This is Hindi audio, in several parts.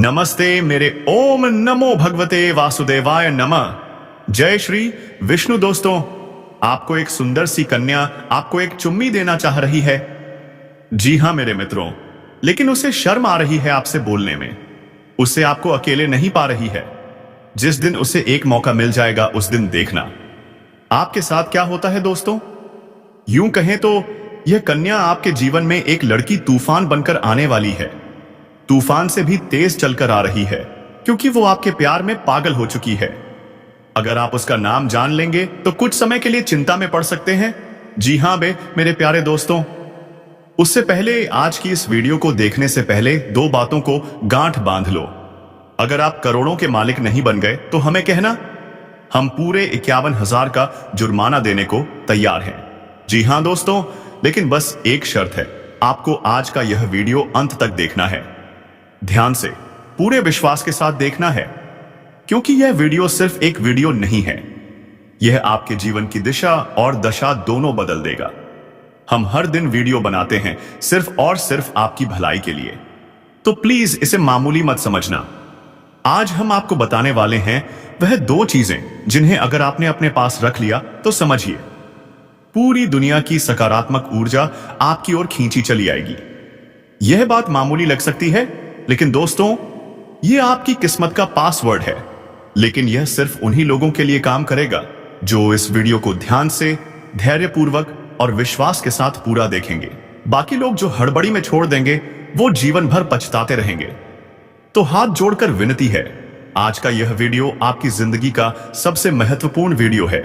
नमस्ते मेरे ओम नमो भगवते वासुदेवाय नमः। जय श्री विष्णु। दोस्तों, आपको एक सुंदर सी कन्या आपको एक चुम्मी देना चाह रही है। जी हां मेरे मित्रों, लेकिन उसे शर्म आ रही है आपसे बोलने में। उसे आपको अकेले नहीं पा रही है। जिस दिन उसे एक मौका मिल जाएगा उस दिन देखना आपके साथ क्या होता है। दोस्तों, यूं कहें तो यह कन्या आपके जीवन में एक लड़की तूफान बनकर आने वाली है। तूफान से भी तेज चलकर आ रही है, क्योंकि वो आपके प्यार में पागल हो चुकी है। अगर आप उसका नाम जान लेंगे तो कुछ समय के लिए चिंता में पड़ सकते हैं। जी हां मेरे प्यारे दोस्तों, उससे पहले आज की इस वीडियो को देखने से पहले दो बातों को गांठ बांध लो। अगर आप करोड़ों के मालिक नहीं बन गए तो हमें कहना, हम पूरे 51,000 का जुर्माना देने को तैयार हैं। जी हां दोस्तों, लेकिन बस एक शर्त है, आपको आज का यह वीडियो अंत तक देखना है। ध्यान से, पूरे विश्वास के साथ देखना है, क्योंकि यह वीडियो सिर्फ एक वीडियो नहीं है। यह आपके जीवन की दिशा और दशा दोनों बदल देगा। हम हर दिन वीडियो बनाते हैं सिर्फ और सिर्फ आपकी भलाई के लिए, तो प्लीज इसे मामूली मत समझना। आज हम आपको बताने वाले हैं वह दो चीजें जिन्हें अगर आपने अपने पास रख लिया तो समझिए, पूरी दुनिया की सकारात्मक ऊर्जा आपकी ओर खींची चली आएगी। यह बात मामूली लग सकती है, लेकिन दोस्तों, यह आपकी किस्मत का पासवर्ड है। लेकिन यह सिर्फ उन्हीं लोगों के लिए काम करेगा जो इस वीडियो को ध्यान से, धैर्यपूर्वक और विश्वास के साथ पूरा देखेंगे। बाकी लोग जो हड़बड़ी में छोड़ देंगे वो जीवन भर पछताते रहेंगे। तो हाथ जोड़कर विनती है, आज का यह वीडियो आपकी जिंदगी का सबसे महत्वपूर्ण वीडियो है।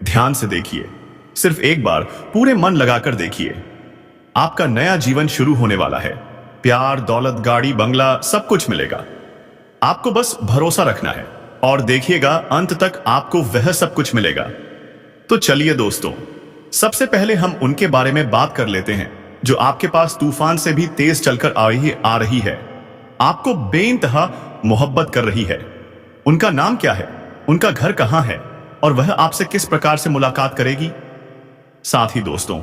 ध्यान से देखिए, सिर्फ एक बार पूरे मन लगाकर देखिए। आपका नया जीवन शुरू होने वाला है। प्यार, दौलत, गाड़ी, बंगला सब कुछ मिलेगा। आपको बस भरोसा रखना है और देखिएगा अंत तक आपको वह सब कुछ मिलेगा। तो चलिए दोस्तों, सबसे पहले हम उनके बारे में बात कर लेते हैं जो आपके पास तूफान से भी तेज चलकर आ रही है, आपको बेइंतहा मोहब्बत कर रही है। उनका नाम क्या है, उनका घर कहां है और वह आपसे किस प्रकार से मुलाकात करेगी। साथ ही दोस्तों,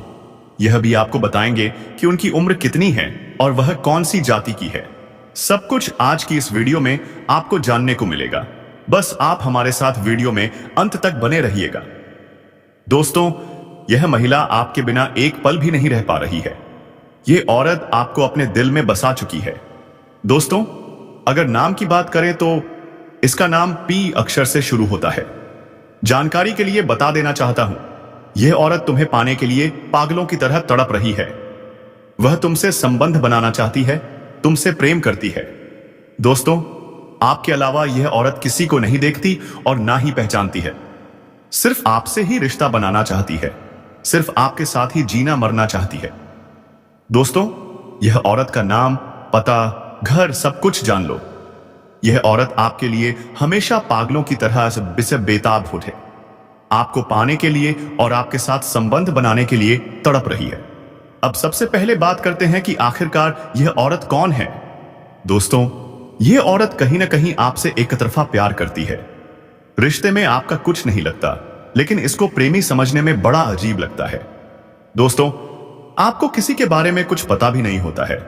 यह भी आपको बताएंगे कि उनकी उम्र कितनी है और वह कौन सी जाति की है। सब कुछ आज की इस वीडियो में आपको जानने को मिलेगा। बस आप हमारे साथ वीडियो में अंत तक बने रहिएगा। दोस्तों, यह महिला आपके बिना एक पल भी नहीं रह पा रही है। यह औरत आपको अपने दिल में बसा चुकी है। दोस्तों, अगर नाम की बात करें तो इसका नाम पी अक्षर से शुरू होता है। जानकारी के लिए बता देना चाहता हूं, यह औरत तुम्हें पाने के लिए पागलों की तरह तड़प रही है। वह तुमसे संबंध बनाना चाहती है, तुमसे प्रेम करती है। दोस्तों, आपके अलावा यह औरत किसी को नहीं देखती और ना ही पहचानती है। सिर्फ आपसे ही रिश्ता बनाना चाहती है, सिर्फ आपके साथ ही जीना मरना चाहती है। दोस्तों, यह औरत का नाम, पता, घर सब कुछ जान लो। यह औरत आपके लिए हमेशा पागलों की तरह से बेताब उठे, आपको पाने के लिए और आपके साथ संबंध बनाने के लिए तड़प रही है। अब सबसे पहले बात करते हैं कि आखिरकार यह औरत कौन है। दोस्तों, यह औरत कहीं ना कहीं आपसे एक तरफा प्यार करती है। रिश्ते में आपका कुछ नहीं लगता, लेकिन इसको प्रेमी समझने में बड़ा अजीब लगता है। दोस्तों, आपको किसी के बारे में कुछ पता भी नहीं होता है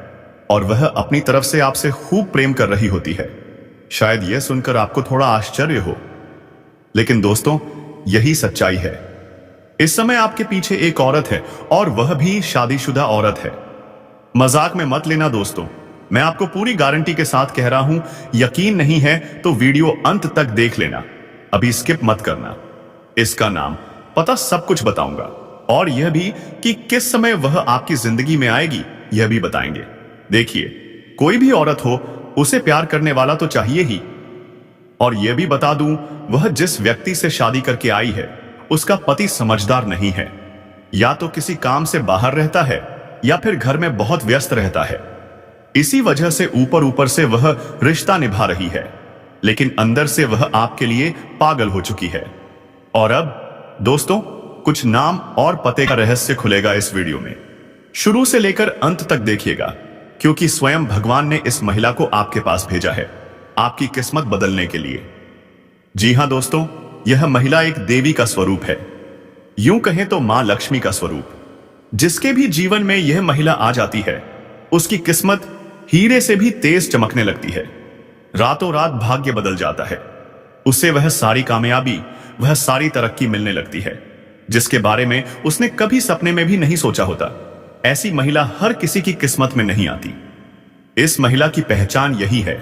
और वह अपनी तरफ से आपसे खूब प्रेम कर रही होती है। शायद यह सुनकर आपको थोड़ा आश्चर्य हो, लेकिन दोस्तों, यही सच्चाई है। इस समय आपके पीछे एक औरत है और वह भी शादीशुदा औरत है। मजाक में मत लेना दोस्तों, मैं आपको पूरी गारंटी के साथ कह रहा हूं। यकीन नहीं है तो वीडियो अंत तक देख लेना, अभी स्किप मत करना। इसका नाम, पता सब कुछ बताऊंगा और यह भी कि किस समय वह आपकी जिंदगी में आएगी यह भी बताएंगे। देखिए, कोई भी औरत हो, उसे प्यार करने वाला तो चाहिए ही। और यह भी बता दूं, वह जिस व्यक्ति से शादी करके आई है उसका पति समझदार नहीं है। या तो किसी काम से बाहर रहता है या फिर घर में बहुत व्यस्त रहता है। इसी वजह से ऊपर ऊपर से वह रिश्ता निभा रही है, लेकिन अंदर से वह आपके लिए पागल हो चुकी है। और अब दोस्तों, कुछ नाम और पते का रहस्य खुलेगा इस वीडियो में। शुरू से लेकर अंत तक देखिएगा, क्योंकि स्वयं भगवान ने इस महिला को आपके पास भेजा है आपकी किस्मत बदलने के लिए। जी हां दोस्तों, यह महिला एक देवी का स्वरूप है। यूं कहें तो मां लक्ष्मी का स्वरूप। जिसके भी जीवन में यह महिला आ जाती है, उसकी किस्मत हीरे से भी तेज चमकने लगती है। रातों रात भाग्य बदल जाता है। उससे वह सारी कामयाबी, वह सारी तरक्की मिलने लगती है जिसके बारे में उसने कभी सपने में भी नहीं सोचा होता। ऐसी महिला हर किसी की किस्मत में नहीं आती। इस महिला की पहचान यही है,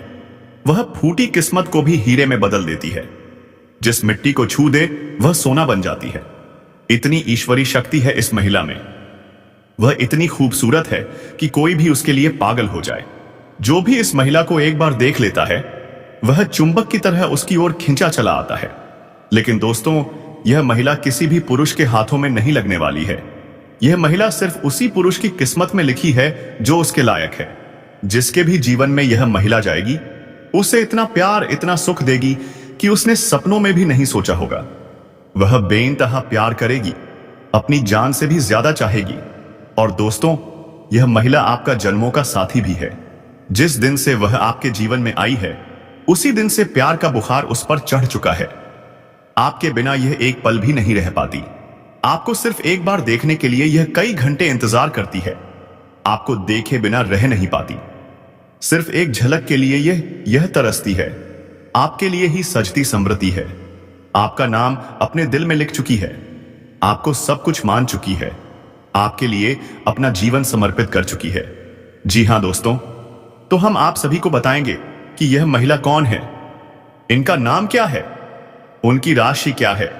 वह फूटी किस्मत को भी हीरे में बदल देती है। जिस मिट्टी को छू दे वह सोना बन जाती है। इतनी ईश्वरी शक्ति है इस महिला में। वह इतनी खूबसूरत है कि कोई भी उसके लिए पागल हो जाए। जो भी इस महिला को एक बार देख लेता है वह चुंबक की तरह उसकी ओर खिंचा चला आता है। लेकिन दोस्तों, यह महिला किसी भी पुरुष के हाथों में नहीं लगने वाली है। यह महिला सिर्फ उसी पुरुष की किस्मत में लिखी है जो उसके लायक है। जिसके भी जीवन में यह महिला जाएगी उसे इतना प्यार, इतना सुख देगी कि उसने सपनों में भी नहीं सोचा होगा। वह बेइंतहा प्यार करेगी, अपनी जान से भी ज्यादा चाहेगी। और दोस्तों, यह महिला आपका जन्मों का साथी भी है। जिस दिन से वह आपके जीवन में आई है उसी दिन से प्यार का बुखार उस पर चढ़ चुका है। आपके बिना यह एक पल भी नहीं रह पाती। आपको सिर्फ एक बार देखने के लिए यह कई घंटे इंतजार करती है। आपको देखे बिना रह नहीं पाती। सिर्फ एक झलक के लिए यह तरसती है। आपके लिए ही सजती संवरती है। आपका नाम अपने दिल में लिख चुकी है। आपको सब कुछ मान चुकी है। आपके लिए अपना जीवन समर्पित कर चुकी है। जी हां दोस्तों, तो हम आप सभी को बताएंगे कि यह महिला कौन है, इनका नाम क्या है, उनकी राशि क्या है,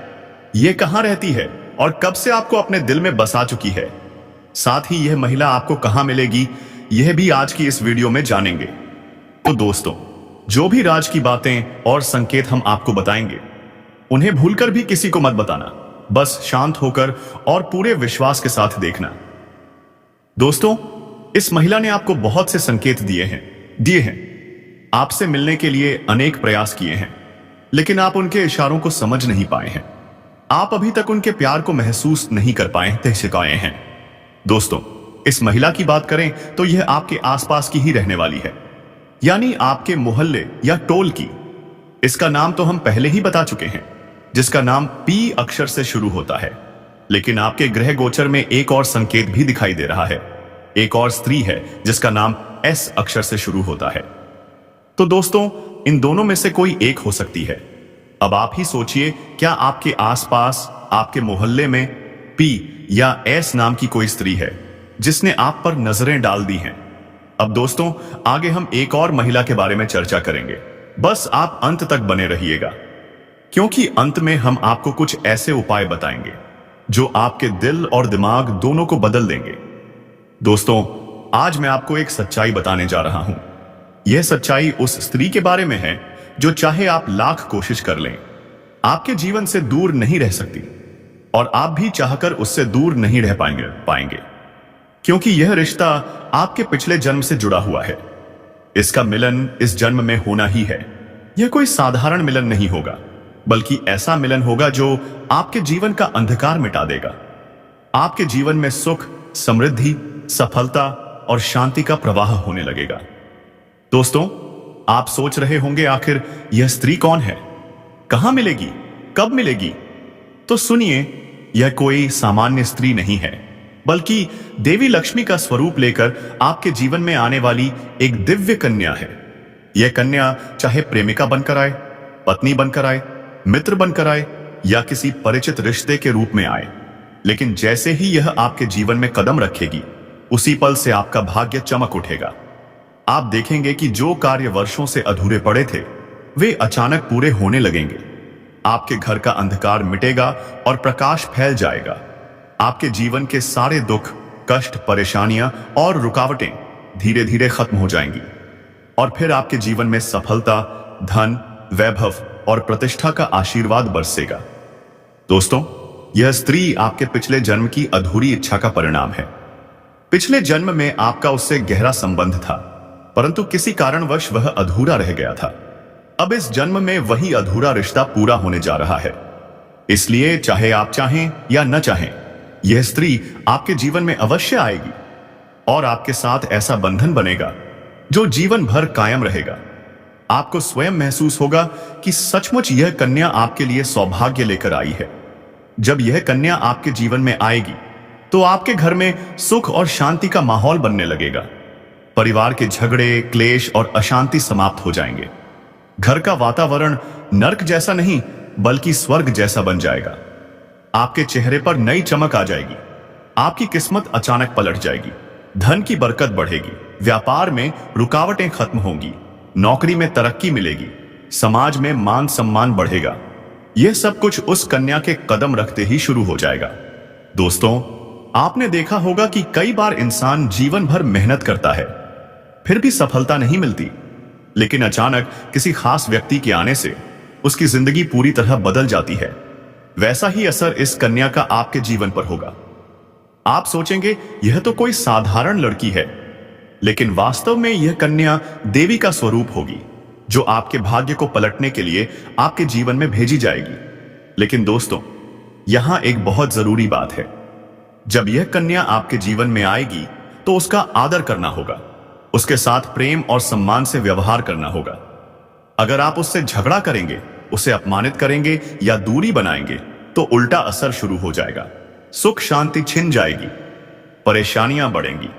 यह कहां रहती है और कब से आपको अपने दिल में बसा चुकी है। साथ ही यह महिला आपको कहां मिलेगी यह भी आज की इस वीडियो में जानेंगे। तो दोस्तों, जो भी राज की बातें और संकेत हम आपको बताएंगे उन्हें भूलकर भी किसी को मत बताना। बस शांत होकर और पूरे विश्वास के साथ देखना। दोस्तों, इस महिला ने आपको बहुत से संकेत दिए हैं। आपसे मिलने के लिए अनेक प्रयास किए हैं, लेकिन आप उनके इशारों को समझ नहीं पाए हैं। आप अभी तक उनके प्यार को महसूस नहीं कर पाए हैं। दोस्तों, इस महिला की बात करें तो यह आपके आसपास की ही रहने वाली है, यानी आपके मोहल्ले या टोल की। इसका नाम तो हम पहले ही बता चुके हैं, जिसका नाम पी अक्षर से शुरू होता है। लेकिन आपके ग्रह गोचर में एक और संकेत भी दिखाई दे रहा है। एक और स्त्री है जिसका नाम एस अक्षर से शुरू होता है। तो दोस्तों, इन दोनों में से कोई एक हो सकती है। अब आप ही सोचिए, क्या आपके आसपास, आपके मोहल्ले में पी या एस नाम की कोई स्त्री है जिसने आप पर नजरें डाल दी हैं। अब दोस्तों, आगे हम एक और महिला के बारे में चर्चा करेंगे। बस आप अंत तक बने रहिएगा, क्योंकि अंत में हम आपको कुछ ऐसे उपाय बताएंगे जो आपके दिल और दिमाग दोनों को बदल देंगे। दोस्तों, आज मैं आपको एक सच्चाई बताने जा रहा हूं। यह सच्चाई उस स्त्री के बारे में है जो चाहे आप लाख कोशिश कर लें, आपके जीवन से दूर नहीं रह सकती, और आप भी चाहकर उससे दूर नहीं रह पाएंगे, क्योंकि यह रिश्ता आपके पिछले जन्म से जुड़ा हुआ है। इसका मिलन इस जन्म में होना ही है। यह कोई साधारण मिलन नहीं होगा, बल्कि ऐसा मिलन होगा जो आपके जीवन का अंधकार मिटा देगा। आपके जीवन में सुख, समृद्धि, सफलता और शांति का प्रवाह होने लगेगा। दोस्तों, आप सोच रहे होंगे, आखिर यह स्त्री कौन है, कहां मिलेगी, कब मिलेगी? तो सुनिए, यह कोई सामान्य स्त्री नहीं है, बल्कि देवी लक्ष्मी का स्वरूप लेकर आपके जीवन में आने वाली एक दिव्य कन्या है। यह कन्या चाहे प्रेमिका बनकर आए, पत्नी बनकर आए, मित्र बनकर आए या किसी परिचित रिश्ते के रूप में आए, लेकिन जैसे ही यह आपके जीवन में कदम रखेगी उसी पल से आपका भाग्य चमक उठेगा। आप देखेंगे कि जो कार्य वर्षों से अधूरे पड़े थे वे अचानक पूरे होने लगेंगे। आपके घर का अंधकार मिटेगा और प्रकाश फैल जाएगा। आपके जीवन के सारे दुख, कष्ट, परेशानियां और रुकावटें धीरे धीरे खत्म हो जाएंगी, और फिर आपके जीवन में सफलता, धन, वैभव और प्रतिष्ठा का आशीर्वाद बरसेगा। दोस्तों, यह स्त्री आपके पिछले जन्म की अधूरी इच्छा का परिणाम है। पिछले जन्म में आपका उससे गहरा संबंध था, परंतु किसी कारणवश वह अधूरा रह गया था। अब इस जन्म में वही अधूरा रिश्ता पूरा होने जा रहा है। इसलिए चाहे आप चाहें या न चाहें, यह स्त्री आपके जीवन में अवश्य आएगी और आपके साथ ऐसा बंधन बनेगा जो जीवन भर कायम रहेगा। आपको स्वयं महसूस होगा कि सचमुच यह कन्या आपके लिए सौभाग्य लेकर आई है। जब यह कन्या आपके जीवन में आएगी तो आपके घर में सुख और शांति का माहौल बनने लगेगा। परिवार के झगड़े, क्लेश और अशांति समाप्त हो जाएंगे। घर का वातावरण नर्क जैसा नहीं बल्कि स्वर्ग जैसा बन जाएगा। आपके चेहरे पर नई चमक आ जाएगी। आपकी किस्मत अचानक पलट जाएगी। धन की बरकत बढ़ेगी। व्यापार में रुकावटें खत्म होंगी। नौकरी में तरक्की मिलेगी। समाज में मान सम्मान बढ़ेगा। यह सब कुछ उस कन्या के कदम रखते ही शुरू हो जाएगा। दोस्तों, आपने देखा होगा कि कई बार इंसान जीवन भर मेहनत करता है, फिर भी सफलता नहीं मिलती, लेकिन अचानक किसी खास व्यक्ति के आने से उसकी जिंदगी पूरी तरह बदल जाती है। वैसा ही असर इस कन्या का आपके जीवन पर होगा। आप सोचेंगे यह तो कोई साधारण लड़की है, लेकिन वास्तव में यह कन्या देवी का स्वरूप होगी, जो आपके भाग्य को पलटने के लिए आपके जीवन में भेजी जाएगी। लेकिन दोस्तों, यहां एक बहुत जरूरी बात है। जब यह कन्या आपके जीवन में आएगी तो उसका आदर करना होगा। उसके साथ प्रेम और सम्मान से व्यवहार करना होगा। अगर आप उससे झगड़ा करेंगे, उसे अपमानित करेंगे या दूरी बनाएंगे तो उल्टा असर शुरू हो जाएगा। सुख शांति छिन जाएगी, परेशानियां बढ़ेंगी,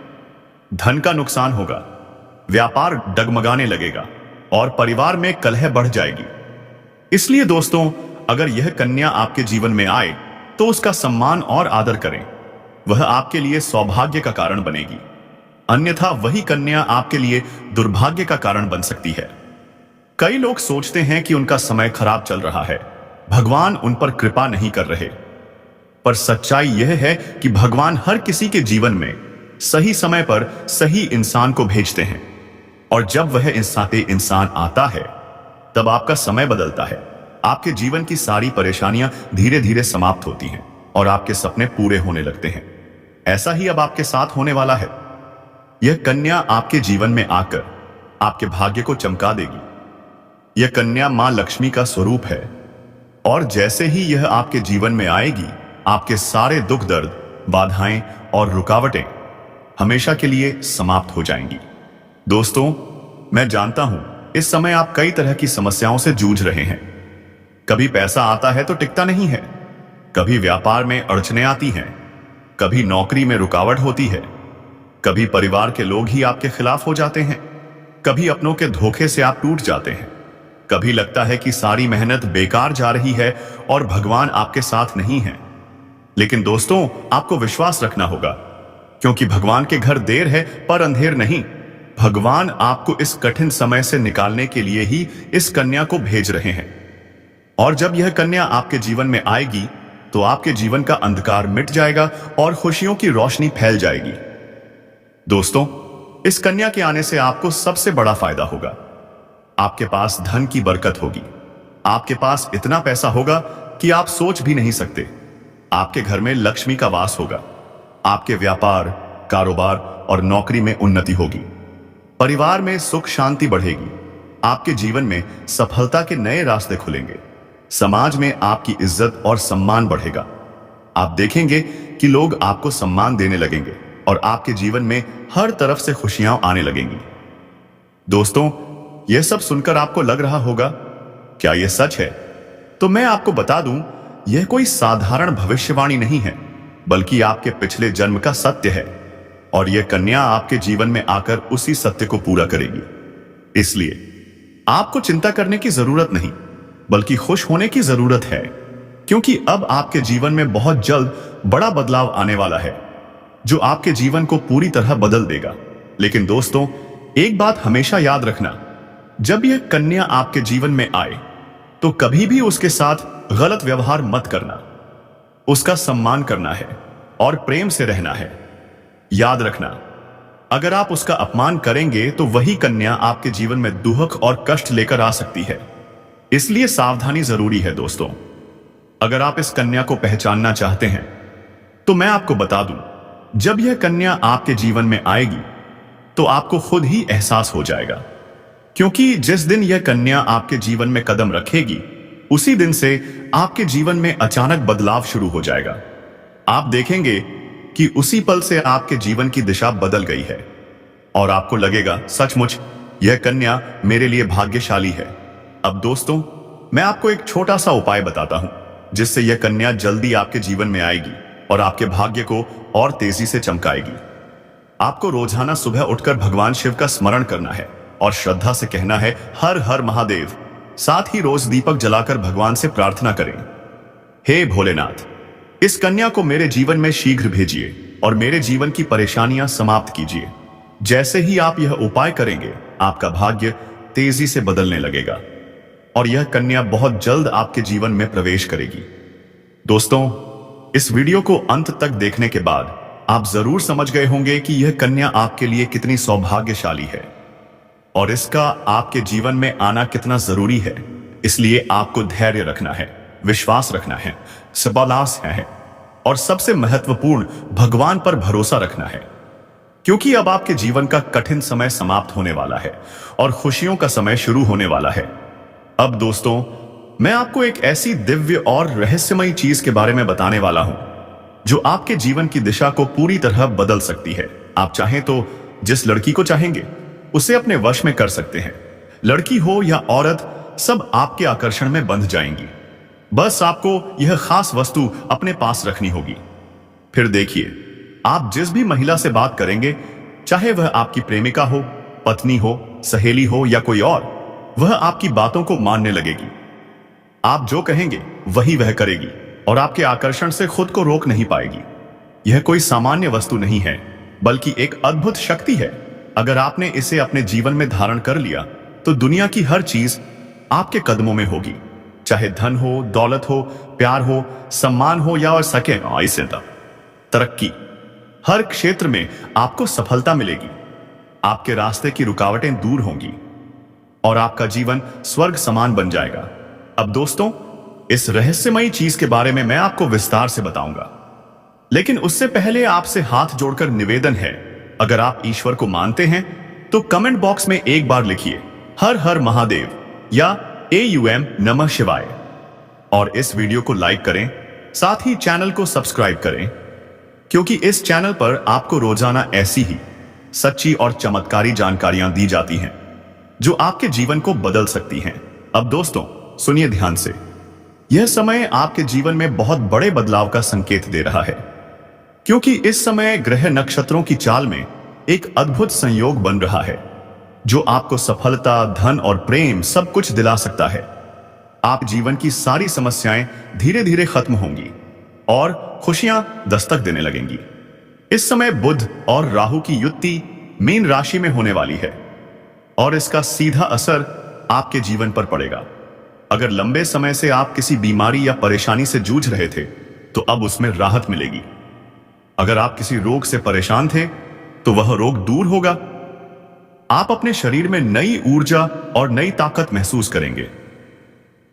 धन का नुकसान होगा, व्यापार डगमगाने लगेगा और परिवार में कलह बढ़ जाएगी। इसलिए दोस्तों, अगर यह कन्या आपके जीवन में आए तो उसका सम्मान और आदर करें। वह आपके लिए सौभाग्य का कारण बनेगी, अन्यथा वही कन्या आपके लिए दुर्भाग्य का कारण बन सकती है। कई लोग सोचते हैं कि उनका समय खराब चल रहा है, भगवान उन पर कृपा नहीं कर रहे। पर सच्चाई यह है कि भगवान हर किसी के जीवन में सही समय पर सही इंसान को भेजते हैं, और जब वह इंसान आता है तब आपका समय बदलता है। आपके जीवन की सारी परेशानियां धीरे धीरे समाप्त होती हैं और आपके सपने पूरे होने लगते हैं। ऐसा ही अब आपके साथ होने वाला है। यह कन्या आपके जीवन में आकर आपके भाग्य को चमका देगी। यह कन्या मां लक्ष्मी का स्वरूप है, और जैसे ही यह आपके जीवन में आएगी, आपके सारे दुख दर्द, बाधाएं और रुकावटें हमेशा के लिए समाप्त हो जाएंगी। दोस्तों, मैं जानता हूं इस समय आप कई तरह की समस्याओं से जूझ रहे हैं। कभी पैसा आता है तो टिकता नहीं है, कभी व्यापार में अड़चनें आती हैं, कभी नौकरी में रुकावट होती है, कभी परिवार के लोग ही आपके खिलाफ हो जाते हैं, कभी अपनों के धोखे से आप टूट जाते हैं, कभी लगता है कि सारी मेहनत बेकार जा रही है और भगवान आपके साथ नहीं है। लेकिन दोस्तों, आपको विश्वास रखना होगा, क्योंकि भगवान के घर देर है पर अंधेर नहीं। भगवान आपको इस कठिन समय से निकालने के लिए ही इस कन्या को भेज रहे हैं। और जब यह कन्या आपके जीवन में आएगी तो आपके जीवन का अंधकार मिट जाएगा और खुशियों की रोशनी फैल जाएगी। दोस्तों, इस कन्या के आने से आपको सबसे बड़ा फायदा होगा। आपके पास धन की बरकत होगी। आपके पास इतना पैसा होगा कि आप सोच भी नहीं सकते। आपके घर में लक्ष्मी का वास होगा। आपके व्यापार, कारोबार और नौकरी में उन्नति होगी। परिवार में सुख शांति बढ़ेगी। आपके जीवन में सफलता के नए रास्ते खुलेंगे। समाज में आपकी इज्जत और सम्मान बढ़ेगा। आप देखेंगे कि लोग आपको सम्मान देने लगेंगे और आपके जीवन में हर तरफ से खुशियां आने लगेंगी। दोस्तों, यह सब सुनकर आपको लग रहा होगा, क्या यह सच है? तो मैं आपको बता दूं, यह कोई साधारण भविष्यवाणी नहीं है, बल्कि आपके पिछले जन्म का सत्य है, और यह कन्या आपके जीवन में आकर उसी सत्य को पूरा करेगी। इसलिए आपको चिंता करने की जरूरत नहीं, बल्कि खुश होने की जरूरत है, क्योंकि अब आपके जीवन में बहुत जल्द बड़ा बदलाव आने वाला है, जो आपके जीवन को पूरी तरह बदल देगा। लेकिन दोस्तों, एक बात हमेशा याद रखना, जब यह कन्या आपके जीवन में आए तो कभी भी उसके साथ गलत व्यवहार मत करना। उसका सम्मान करना है और प्रेम से रहना है। याद रखना, अगर आप उसका अपमान करेंगे तो वही कन्या आपके जीवन में दुख और कष्ट लेकर आ सकती है। इसलिए सावधानी जरूरी है। दोस्तों, अगर आप इस कन्या को पहचानना चाहते हैं तो मैं आपको बता दूं, जब यह कन्या आपके जीवन में आएगी तो आपको खुद ही एहसास हो जाएगा, क्योंकि जिस दिन यह कन्या आपके जीवन में कदम रखेगी, उसी दिन से आपके जीवन में अचानक बदलाव शुरू हो जाएगा। आप देखेंगे कि उसी पल से आपके जीवन की दिशा बदल गई है और आपको लगेगा सचमुच यह कन्या मेरे लिए भाग्यशाली है। अब दोस्तों, मैं आपको एक छोटा सा उपाय बताता हूं, जिससे यह कन्या जल्दी आपके जीवन में आएगी और आपके भाग्य को और तेजी से चमकाएगी। आपको रोजाना सुबह उठकर भगवान शिव का स्मरण करना है और श्रद्धा से कहना है, हर हर महादेव। साथ ही रोज दीपक जलाकर भगवान से प्रार्थना करें, हे भोलेनाथ, इस कन्या को मेरे जीवन में शीघ्र भेजिए और मेरे जीवन की परेशानियां समाप्त कीजिए। जैसे ही आप यह उपाय करेंगे, आपका भाग्य तेजी से बदलने लगेगा और यह कन्या बहुत जल्द आपके जीवन में प्रवेश करेगी। दोस्तों, इस वीडियो को अंत तक देखने के बाद आप जरूर समझ गए होंगे कि यह कन्या आपके लिए कितनी सौभाग्यशाली है और इसका आपके जीवन में आना कितना जरूरी है। इसलिए आपको धैर्य रखना है, विश्वास रखना है, सबलास है और सबसे महत्वपूर्ण भगवान पर भरोसा रखना है, क्योंकि अब आपके जीवन का कठिन समय समाप्त होने वाला है और खुशियों का समय शुरू होने वाला है। अब दोस्तों, मैं आपको एक ऐसी दिव्य और रहस्यमयी चीज के बारे में बताने वाला हूं जो आपके जीवन की दिशा को पूरी तरह बदल सकती है। आप चाहें तो जिस लड़की को चाहेंगे उसे अपने वश में कर सकते हैं। लड़की हो या औरत, सब आपके आकर्षण में बंध जाएंगी। बस आपको यह खास वस्तु अपने पास रखनी होगी। फिर देखिए, आप जिस भी महिला से बात करेंगे, चाहे वह आपकी प्रेमिका हो, पत्नी हो, सहेली हो या कोई और, वह आपकी बातों को मानने लगेगी। आप जो कहेंगे वही वह करेगी और आपके आकर्षण से खुद को रोक नहीं पाएगी। यह कोई सामान्य वस्तु नहीं है, बल्कि एक अद्भुत शक्ति है। अगर आपने इसे अपने जीवन में धारण कर लिया तो दुनिया की हर चीज आपके कदमों में होगी, चाहे धन हो, दौलत हो, प्यार हो, सम्मान हो या और सके तरक्की। हर क्षेत्र में आपको सफलता मिलेगी, आपके रास्ते की रुकावटें दूर होंगी और आपका जीवन स्वर्ग समान बन जाएगा। अब दोस्तों, इस रहस्यमयी चीज के बारे में मैं आपको विस्तार से बताऊंगा, लेकिन उससे पहले आपसे हाथ जोड़कर निवेदन है, अगर आप ईश्वर को मानते हैं तो कमेंट बॉक्स में एक बार लिखिए हर हर महादेव या AUM नमः शिवाय और इस वीडियो को लाइक करें, साथ ही चैनल को सब्सक्राइब करें, क्योंकि इस चैनल पर आपको रोजाना ऐसी ही सच्ची और चमत्कारी जानकारियां दी जाती हैं जो आपके जीवन को बदल सकती हैं। अब दोस्तों, सुनिए ध्यान से। यह समय आपके जीवन में बहुत बड़े बदलाव का संकेत दे रहा है, क्योंकि इस समय ग्रह नक्षत्रों की चाल में एक अद्भुत संयोग बन रहा है जो आपको सफलता, धन और प्रेम सब कुछ दिला सकता है। आप जीवन की सारी समस्याएं धीरे धीरे खत्म होंगी और खुशियां दस्तक देने लगेंगी। इस समय बुध और राहु की युति मीन राशि में होने वाली है और इसका सीधा असर आपके जीवन पर पड़ेगा। अगर लंबे समय से आप किसी बीमारी या परेशानी से जूझ रहे थे तो अब उसमें राहत मिलेगी। अगर आप किसी रोग से परेशान थे तो वह रोग दूर होगा। आप अपने शरीर में नई ऊर्जा और नई ताकत महसूस करेंगे।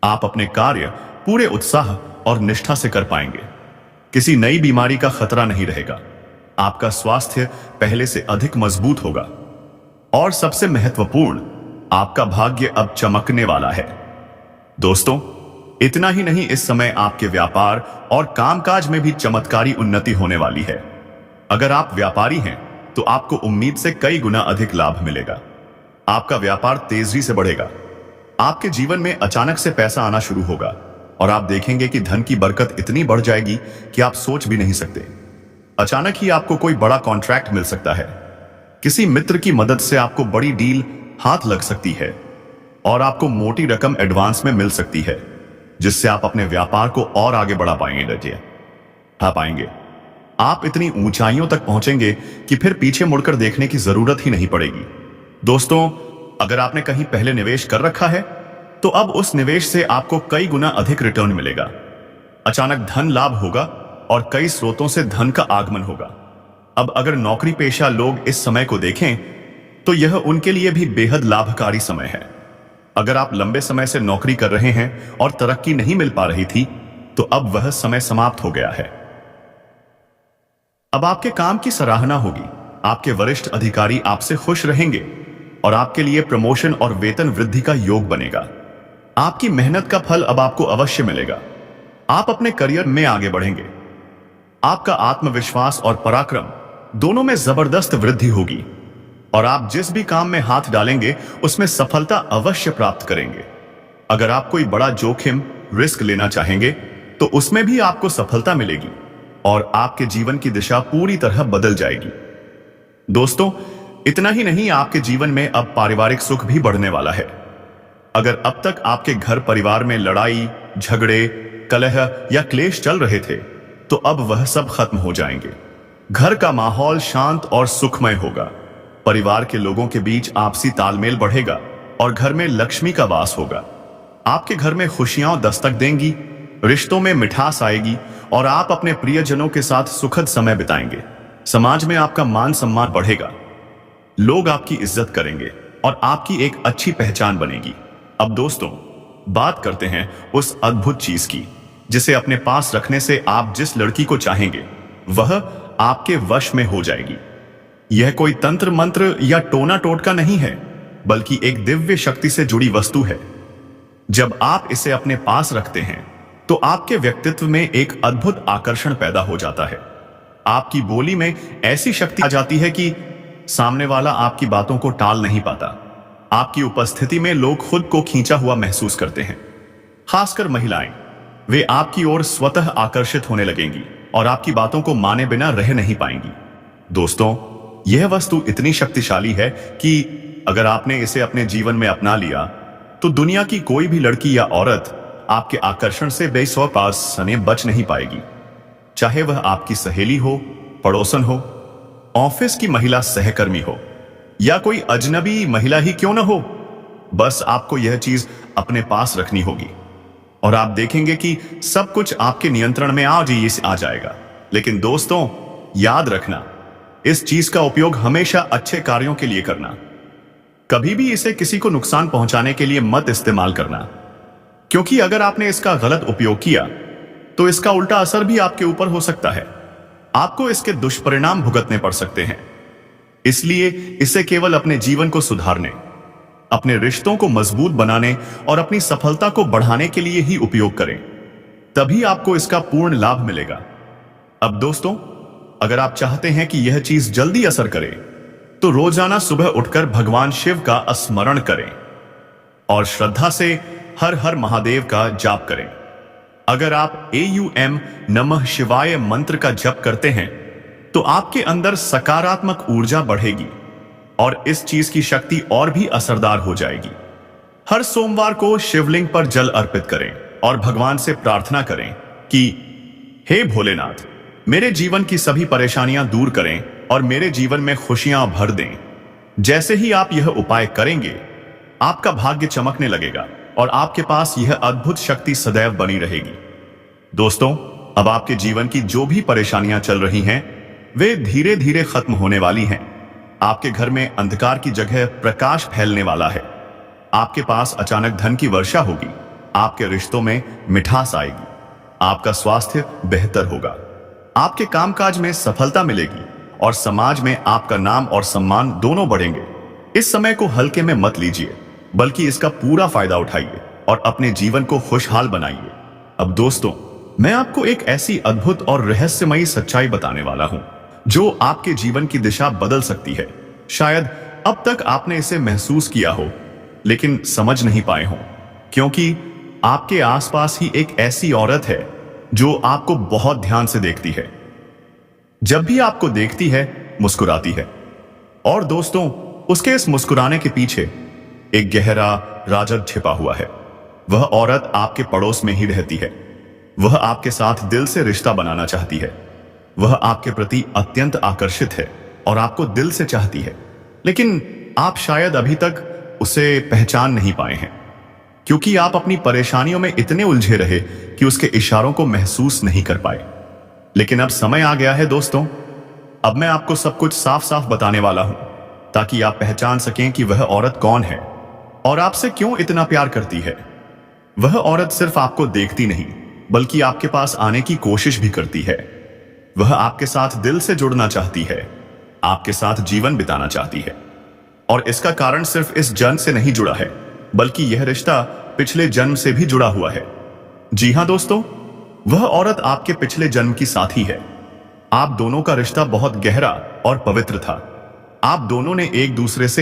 आप अपने कार्य पूरे उत्साह और निष्ठा से कर पाएंगे। किसी नई बीमारी का खतरा नहीं रहेगा। आपका स्वास्थ्य पहले से अधिक मजबूत होगा और सबसे महत्वपूर्ण, आपका भाग्य अब चमकने वाला है। दोस्तों, इतना ही नहीं, इस समय आपके व्यापार और कामकाज में भी चमत्कारी उन्नति होने वाली है। अगर आप व्यापारी हैं तो आपको उम्मीद से कई गुना अधिक लाभ मिलेगा। आपका व्यापार तेजी से बढ़ेगा। आपके जीवन में अचानक से पैसा आना शुरू होगा और आप देखेंगे कि धन की बरकत इतनी बढ़ जाएगी कि आप सोच भी नहीं सकते। अचानक ही आपको कोई बड़ा कॉन्ट्रैक्ट मिल सकता है। किसी मित्र की मदद से आपको बड़ी डील हाथ लग सकती है और आपको मोटी रकम एडवांस में मिल सकती है, जिससे आप अपने व्यापार को और आगे बढ़ा पाएंगे। आप इतनी ऊंचाइयों तक पहुंचेंगे कि फिर पीछे मुड़कर देखने की जरूरत ही नहीं पड़ेगी। दोस्तों, अगर आपने कहीं पहले निवेश कर रखा है तो अब उस निवेश से आपको कई गुना अधिक रिटर्न मिलेगा। अचानक धन लाभ होगा और कई स्रोतों से धन का आगमन होगा। अब अगर नौकरी पेशा लोग इस समय को देखें तो यह उनके लिए भी बेहद लाभकारी समय है। अगर आप लंबे समय से नौकरी कर रहे हैं और तरक्की नहीं मिल पा रही थी तो अब वह समय समाप्त हो गया है। अब आपके काम की सराहना होगी। आपके वरिष्ठ अधिकारी आपसे खुश रहेंगे और आपके लिए प्रमोशन और वेतन वृद्धि का योग बनेगा। आपकी मेहनत का फल अब आपको अवश्य मिलेगा। आप अपने करियर में आगे बढ़ेंगे। आपका आत्मविश्वास और पराक्रम दोनों में जबरदस्त वृद्धि होगी और आप जिस भी काम में हाथ डालेंगे उसमें सफलता अवश्य प्राप्त करेंगे। अगर आप कोई बड़ा जोखिम, रिस्क लेना चाहेंगे तो उसमें भी आपको सफलता मिलेगी और आपके जीवन की दिशा पूरी तरह बदल जाएगी। दोस्तों, इतना ही नहीं, आपके जीवन में अब पारिवारिक सुख भी बढ़ने वाला है। अगर अब तक आपके घर परिवार में लड़ाई, झगड़े, कलह या क्लेश चल रहे थे, तो अब वह सब खत्म हो जाएंगे। घर का माहौल शांत और सुखमय होगा। परिवार के लोगों के बीच आपसी तालमेल बढ़ेगा और घर में लक्ष्मी का वास होगा। आपके घर में खुशियां दस्तक देंगी, रिश्तों में मिठास आएगी और आप अपने प्रियजनों के साथ सुखद समय बिताएंगे। समाज में आपका मान सम्मान बढ़ेगा, लोग आपकी इज्जत करेंगे और आपकी एक अच्छी पहचान बनेगी। अब दोस्तों, बात करते हैं उस अद्भुत चीज की जिसे अपने पास रखने से आप जिस लड़की को चाहेंगे वह आपके वश में हो जाएगी। यह कोई तंत्र मंत्र या टोना टोटका नहीं है, बल्कि एक दिव्य शक्ति से जुड़ी वस्तु है। जब आप इसे अपने पास रखते हैं तो आपके व्यक्तित्व में एक अद्भुत आकर्षण पैदा हो जाता है। आपकी बोली में ऐसी शक्ति आ जाती है कि सामने वाला आपकी बातों को टाल नहीं पाता। आपकी उपस्थिति में लोग खुद को खींचा हुआ महसूस करते हैं। खासकर महिलाएं, वे आपकी ओर स्वतः आकर्षित होने लगेंगी और आपकी बातों को माने बिना रह नहीं पाएंगी। दोस्तों, यह वस्तु इतनी शक्तिशाली है कि अगर आपने इसे अपने जीवन में अपना लिया तो दुनिया की कोई भी लड़की या औरत आपके आकर्षण से बेसवास सने बच नहीं पाएगी। चाहे वह आपकी सहेली हो, पड़ोसन हो, ऑफिस की महिला सहकर्मी हो या कोई अजनबी महिला ही क्यों न हो, बस आपको यह चीज अपने पास रखनी होगी और आप देखेंगे कि सब कुछ आपके नियंत्रण में आ जाएगा। लेकिन दोस्तों, याद रखना, इस चीज का उपयोग हमेशा अच्छे कार्यों के लिए करना। कभी भी इसे किसी को नुकसान पहुंचाने के लिए मत इस्तेमाल करना, क्योंकि अगर आपने इसका गलत उपयोग किया तो इसका उल्टा असर भी आपके ऊपर हो सकता है। आपको इसके दुष्परिणाम भुगतने पड़ सकते हैं। इसलिए इसे केवल अपने जीवन को सुधारने, अपने रिश्तों को मजबूत बनाने और अपनी सफलता को बढ़ाने के लिए ही उपयोग करें। तभी आपको इसका पूर्ण लाभ मिलेगा। अब दोस्तों, अगर आप चाहते हैं कि यह चीज जल्दी असर करे तो रोजाना सुबह उठकर भगवान शिव का स्मरण करें और श्रद्धा से हर हर महादेव का जाप करें। अगर आप AUM नमः शिवाय मंत्र का जप करते हैं तो आपके अंदर सकारात्मक ऊर्जा बढ़ेगी और इस चीज की शक्ति और भी असरदार हो जाएगी। हर सोमवार को शिवलिंग पर जल अर्पित करें और भगवान से प्रार्थना करें कि हे भोलेनाथ, मेरे जीवन की सभी परेशानियां दूर करें और मेरे जीवन में खुशियां भर दें। जैसे ही आप यह उपाय करेंगे, आपका भाग्य चमकने लगेगा और आपके पास यह अद्भुत शक्ति सदैव बनी रहेगी। दोस्तों, अब आपके जीवन की जो भी परेशानियां चल रही हैं, वे धीरे धीरे खत्म होने वाली हैं। आपके घर में अंधकार की जगह प्रकाश फैलने वाला है। आपके पास अचानक धन की वर्षा होगी। आपके रिश्तों में मिठास आएगी। आपका स्वास्थ्य बेहतर होगा। आपके कामकाज में सफलता मिलेगी और समाज में आपका नाम और सम्मान दोनों बढ़ेंगे। इस समय को हल्के में मत लीजिए, बल्कि इसका पूरा फायदा उठाइए और अपने जीवन को खुशहाल बनाइए। अब दोस्तों, मैं आपको एक ऐसी अद्भुत और रहस्यमयी सच्चाई बताने वाला हूं जो आपके जीवन की दिशा बदल सकती है। शायद अब तक आपने इसे महसूस किया हो, लेकिन समझ नहीं पाए हो, क्योंकि आपके आसपास ही एक ऐसी औरत है जो आपको बहुत ध्यान से देखती है। जब भी आपको देखती है, मुस्कुराती है। और दोस्तों, उसके इस मुस्कुराने के पीछे एक गहरा राज छिपा हुआ है। वह औरत आपके पड़ोस में ही रहती है। वह आपके साथ दिल से रिश्ता बनाना चाहती है। वह आपके प्रति अत्यंत आकर्षित है और आपको दिल से चाहती है, लेकिन आप शायद अभी तक उसे पहचान नहीं पाए हैं, क्योंकि आप अपनी परेशानियों में इतने उलझे रहे कि उसके इशारों को महसूस नहीं कर पाए। लेकिन अब समय आ गया है दोस्तों। अब मैं आपको सब कुछ साफ साफ बताने वाला हूं, ताकि आप पहचान सकें कि वह औरत कौन है और आपसे क्यों इतना प्यार करती है। वह औरत सिर्फ आपको देखती नहीं, बल्कि आपके पास आने की कोशिश भी करती है। वह आपके साथ दिल से जुड़ना चाहती है, आपके साथ जीवन बिताना चाहती है। और इसका कारण सिर्फ इस जन्म से नहीं जुड़ा है, बल्कि यह रिश्ता पिछले जन्म से भी जुड़ा हुआ है। जी हां दोस्तों, वह औरत आपके पिछले जन्म की साथी है। आप दोनों का रिश्ता बहुत गहरा और पवित्र था। आप दोनों ने एक दूसरे से